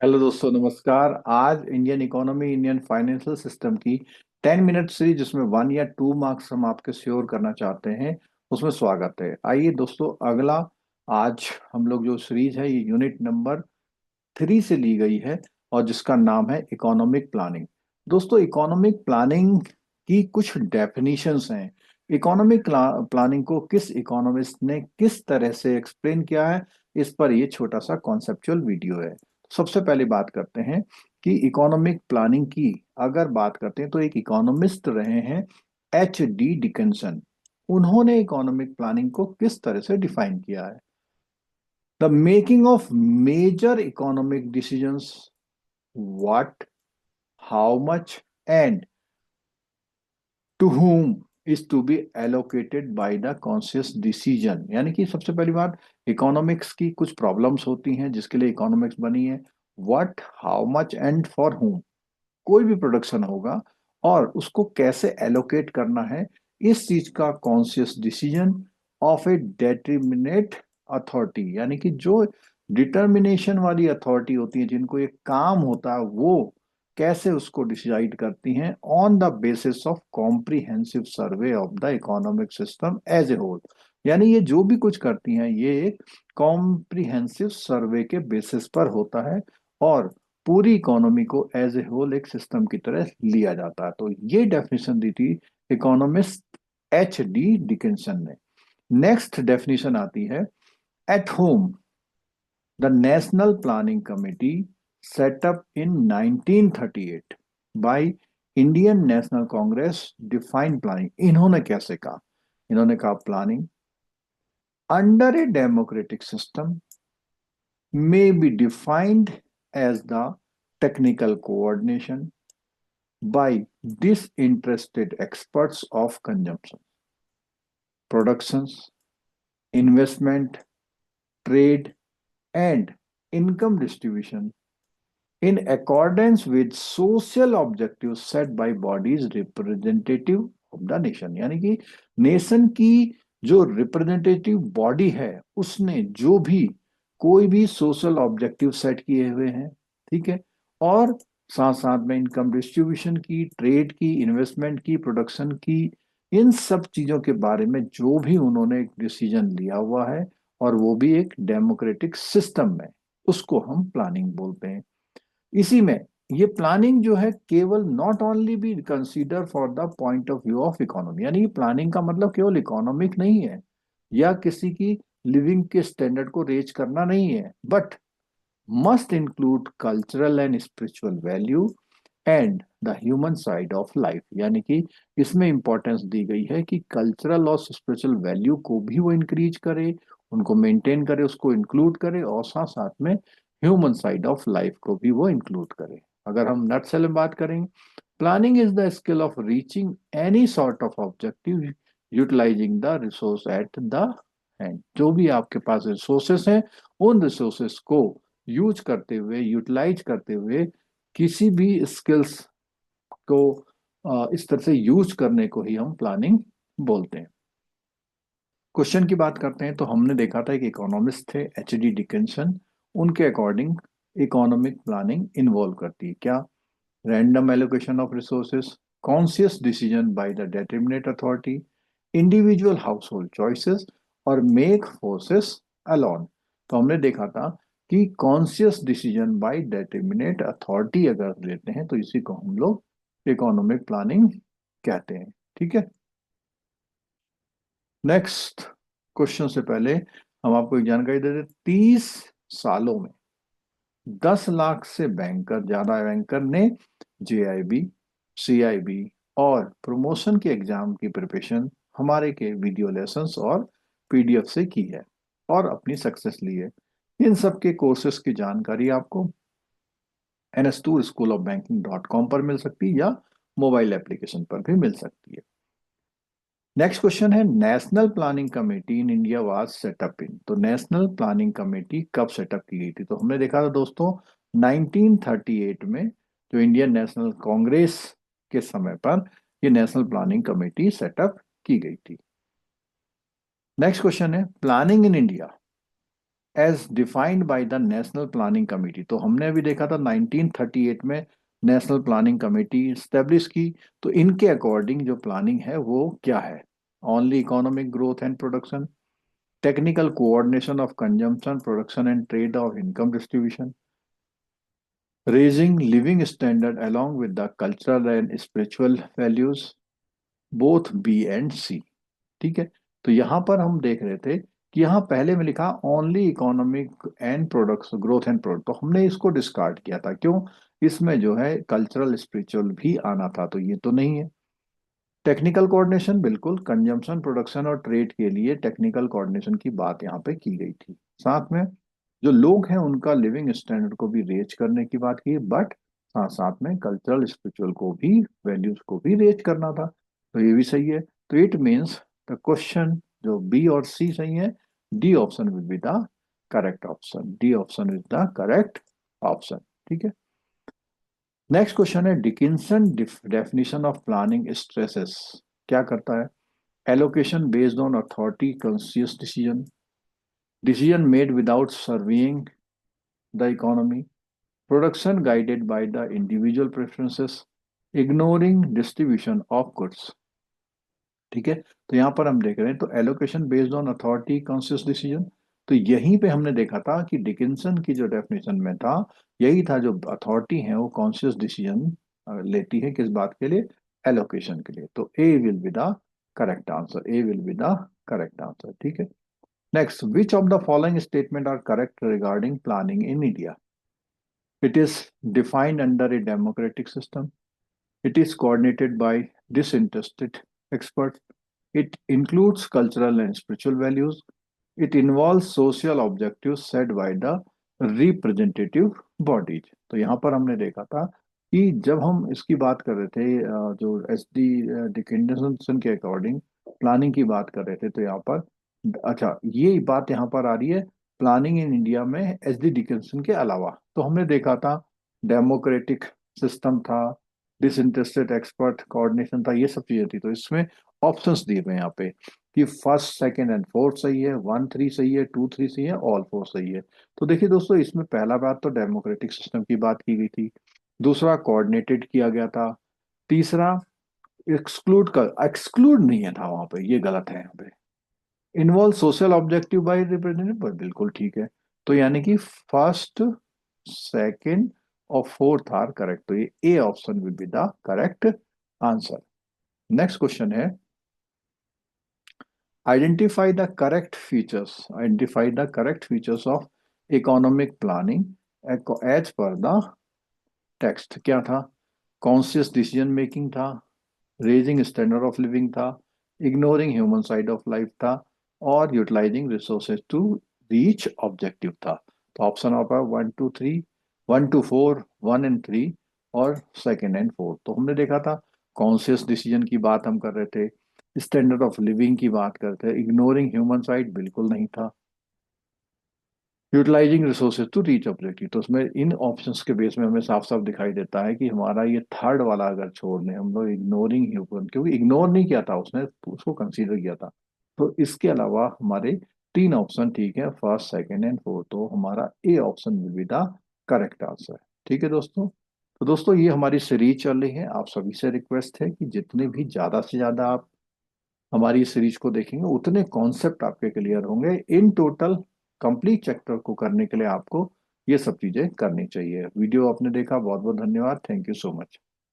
Hello दोस्तों, नमस्कार। आज Indian economy, Indian financial system की 10 मिनट सीरीज जिसमें 1 या 2 मार्क्स हम आपके श्योर करना चाहते हैं, उसमें स्वागत है। आइए दोस्तों, अगला आज हम लोग जो सीरीज है ये यूनिट नंबर 3 से ली गई है और जिसका नाम है इकोनॉमिक प्लानिंग। दोस्तों, इकोनॉमिक प्लानिंग की कुछ डेफिनेशंस हैं। इकोनॉमिक प्लानिंग को किस इकोनॉमिस्ट ने किस तरह से एक्सप्लेन किया है, इस पर ये छोटा सा कॉन्सेप्चुअल वीडियो है। सबसे पहले बात करते हैं कि इकोनॉमिक प्लानिंग की अगर बात करते हैं तो एक इकोनॉमिस्ट रहे हैं H.D. डिकिंसन। उन्होंने इकोनॉमिक प्लानिंग को किस तरह से डिफाइन किया है? The making of major economic decisions, what, how much, and to whom is to be allocated by the conscious decision। यानी कि सबसे पहली बात, इकोनॉमिक्स की कुछ प्रॉब्लम्स होती हैं जिसके लिए इकोनॉमिक्स बनी है। What, how much and for whom, कोई भी प्रोडक्शन होगा और उसको कैसे एलोकेट करना है, इस चीज का conscious decision of a determinate authority. यानी कि जो डिटर्मिनेशन वाली अथॉरिटी होती है, जिनको ये काम होता है, वो कैसे उसको डिसाइड करती हैं on the basis of comprehensive survey of the economic system as a whole. यानी ये जो भी कुछ करती हैं ये एक कॉम्प्रिहेंसिव सर्वे के बेसिस पर होता है और पूरी इकोनॉमी को एज ए होल एक सिस्टम की तरह लिया जाता है। तो ये डेफिनेशन दी थी इकोनॉमिस्ट H.D. डिकिंसन ने। नेक्स्ट डेफिनेशन आती है at home. The National planning committee set up in 1938 by Indian national Congress define planning. इन्होंने कैसे कहा? इन्होंने कहा planning under a democratic system may be defined as the technical coordination by disinterested experts of consumption, productions, investment, trade, and income distribution in accordance with social objectives set by bodies representative of the nation। यानी कि nation की जो representative body है उसने जो भी कोई भी सोशल ऑब्जेक्टिव सेट किए हुए हैं, ठीक है, और साथ साथ में इनकम डिस्ट्रीब्यूशन की, ट्रेड की, इन्वेस्टमेंट की, प्रोडक्शन की, इन सब चीजों के बारे में जो भी उन्होंने एक डिसीजन लिया हुआ है और वो भी एक डेमोक्रेटिक सिस्टम में, उसको हम प्लानिंग बोलते हैं। इसी में ये प्लानिंग जो है केवल not only B consider for the point of view of economy. यानी प्लानिंग का मतलब केवल इकोनॉमिक नहीं है या किसी की लिविंग के स्टैंडर्ड को रेज करना नहीं है, but must include cultural and spiritual value and the human side of life. यानी कि इसमें इंपॉर्टेंस दी गई है कि कल्चरल और स्पिरिचुअल वैल्यू को भी वो इंक्रीज करे, उनको मेंटेन करे, उसको इंक्लूड करे और साथ साथ में ह्यूमन साइड ऑफ लाइफ को भी वो इंक्लूड करे। अगर हम नट सेल में बात करें, planning is the skill of reaching any sort of objective utilising the resource at the hand. जो भी आपके पास रिसोर्सेस हैं, उन रिसोर्सेस को यूज करते हुए, यूटिलाइज करते हुए किसी भी स्किल्स को इस तरह से यूज करने को ही हम प्लानिंग बोलते हैं। क्वेश्चन की बात करते हैं तो हमने देखा था कि इकोनॉमिस्ट थे H.D. डिकिंसन। उनके अकॉर्डिंग इकोनॉमिक प्लानिंग इन्वॉल्व करती है क्या? Random allocation of resources, conscious decision by the determinate authority, individual house hold choices और मेक फोर्सेस अलोन। तो हमने देखा था कि conscious decision by determinate authority अगर लेते हैं तो इसी को हम लोग इकोनॉमिक प्लानिंग कहते हैं। ठीक है। नेक्स्ट क्वेश्चन से पहले हम आपको एक जानकारी दे दें। 30 सालों में 10 लाख से बैंकर ज्यादा बैंकर ने JIB, CIB और प्रमोशन के एग्जाम की प्रिपरेशन हमारे के वीडियो लेसन्स और PDF से की है और अपनी सक्सेस ली है। इन सब के कोर्सेज की जानकारी आपको NS2schoolofbanking.com पर मिल सकती है या मोबाइल एप्लीकेशन पर भी मिल सकती है। नेक्स्ट क्वेश्चन है national planning committee in India was set up in. तो नेशनल प्लानिंग कमेटी कब सेटअप की गई थी? तो हमने देखा था दोस्तों 1938 में, जो इंडियन नेशनल कांग्रेस के समय पर ये नेशनल प्लानिंग कमेटी सेटअप की गई थी। नेक्स्ट क्वेश्चन है planning in India as defined by the National planning Committee. तो हमने अभी देखा था 1938 में नेशनल प्लानिंग कमेटी स्टेब्लिश की। तो इनके अकॉर्डिंग जो प्लानिंग है वो क्या है? Only economic growth and production, technical coordination of consumption production and trade of income distribution, raising living standard along with the cultural and spiritual values, both B and C. ठीक है। तो यहाँ पर हम देख रहे थे कि यहाँ पहले में लिखा only economic and products growth and product, तो हमने इसको डिस्कार्ड किया था। क्यों? इसमें जो है कल्चरल स्पिरिचुअल भी आना था, तो ये तो नहीं है। टेक्निकल कोऑर्डिनेशन, बिल्कुल कंजम्पशन प्रोडक्शन और ट्रेड के लिए टेक्निकल कोऑर्डिनेशन की बात यहाँ पे की गई थी। साथ में जो लोग हैं उनका लिविंग स्टैंडर्ड को भी रेज करने की बात की, बट साथ साथ में कल्चरल स्पिरिचुअल को भी, वैल्यूज को भी रेज करना था। तो ये भी सही है। तो इट मीन्स द क्वेश्चन जो बी और सी सही है, D option will be the correct option. D option is the correct option. ठीक है। नेक्स्ट क्वेश्चन है Dickinson definition of planning stresses. क्या करता है? Allocation based on authority conscious decision, decision made without serving the economy, production guided by the individual preferences, ignoring distribution of goods. ठीक है। तो यहाँ पर हम देख रहे हैं तो allocation based on authority conscious decision, तो यहीं पे हमने देखा था कि डिकिंसन की जो डेफिनेशन में था यही था, जो अथॉरिटी है वो कॉन्शियस डिसीजन लेती है किस बात के लिए? एलोकेशन के लिए। तो A will be the correct answer. A will be the correct answer. ठीक है। Next, which of the following statement are correct regarding planning in India? It is defined under a democratic system, it is coordinated by disinterested experts. It includes cultural and spiritual values. It involves social objectives set by the representative bodies. तो यहाँ पर हमने देखा था कि जब हम इसकी बात कर रहे थे जो एस डी डिकिंसन के अकॉर्डिंग प्लानिंग की बात कर रहे थे, तो यहाँ पर अच्छा ये बात यहाँ पर आ रही है प्लानिंग इन इंडिया में एस डी डिकिंसन के अलावा। तो हमने देखा था डेमोक्रेटिक सिस्टम था, डिसइंटरेस्टेड एक्सपर्ट कोऑर्डिनेशन था, ये सब चीजें थी। तो इसमें ऑप्शंस दिए हुए हैं यहाँ पे कि फर्स्ट सेकंड एंड फोर्थ सही है, वन थ्री सही है, टू थ्री सही है, ऑल फोर सही है। तो देखिए दोस्तों, इसमें पहला बात तो डेमोक्रेटिक सिस्टम की बात की गई थी, दूसरा कोऑर्डिनेटेड किया गया था, तीसरा एक्सक्लूड नहीं है था वहां पे, ये गलत है यहाँ पे। Involve social objective by representative पर बिल्कुल ठीक है। तो यानी कि फर्स्ट, सेकंड और फोर्थ आर करेक्ट, तो ये A option will be the correct answer. Next question है identify the correct features, identify the correct features of economic planning as per the text. क्या था? कॉन्शियस डिसीजन मेकिंग था, raising standard of living था, ignoring human side of life था, और utilizing resources to reach objective था। तो option of है one two three, one two four, one and three, और सेकेंड एंड फोर्थ। तो हमने देखा था कॉन्शियस डिसीजन की बात हम कर रहे थे, स्टैंडर्ड ऑफ लिविंग की बात करते थे, इग्नोरिंग ह्यूमन साइड बिल्कुल नहीं था, utilising resources to reach objective. तो उसमें इन ऑप्शंस के बेस में हमें साफ साफ दिखाई देता है कि हमारा ये थर्ड वाला अगर छोड़ लें हम लोग, इग्नोरिंग ह्यूमन, क्योंकि इग्नोर नहीं किया था उसने, उसको कंसीडर किया था। तो इसके अलावा हमारे तीन ऑप्शन ठीक है, फर्स्ट सेकंड एंड फोर्थ, तो हमारा ए option will be the correct answer. ठीक है दोस्तों। तो दोस्तों ये हमारी सीरीज चल रही है, आप सभी से रिक्वेस्ट है कि जितने भी ज्यादा से ज्यादा आप हमारी इस सीरीज को देखेंगे उतने कॉन्सेप्ट आपके क्लियर होंगे। इन टोटल कंप्लीट चैप्टर को करने के लिए आपको ये सब चीजें करनी चाहिए। वीडियो आपने देखा, बहुत बहुत धन्यवाद। Thank you so much.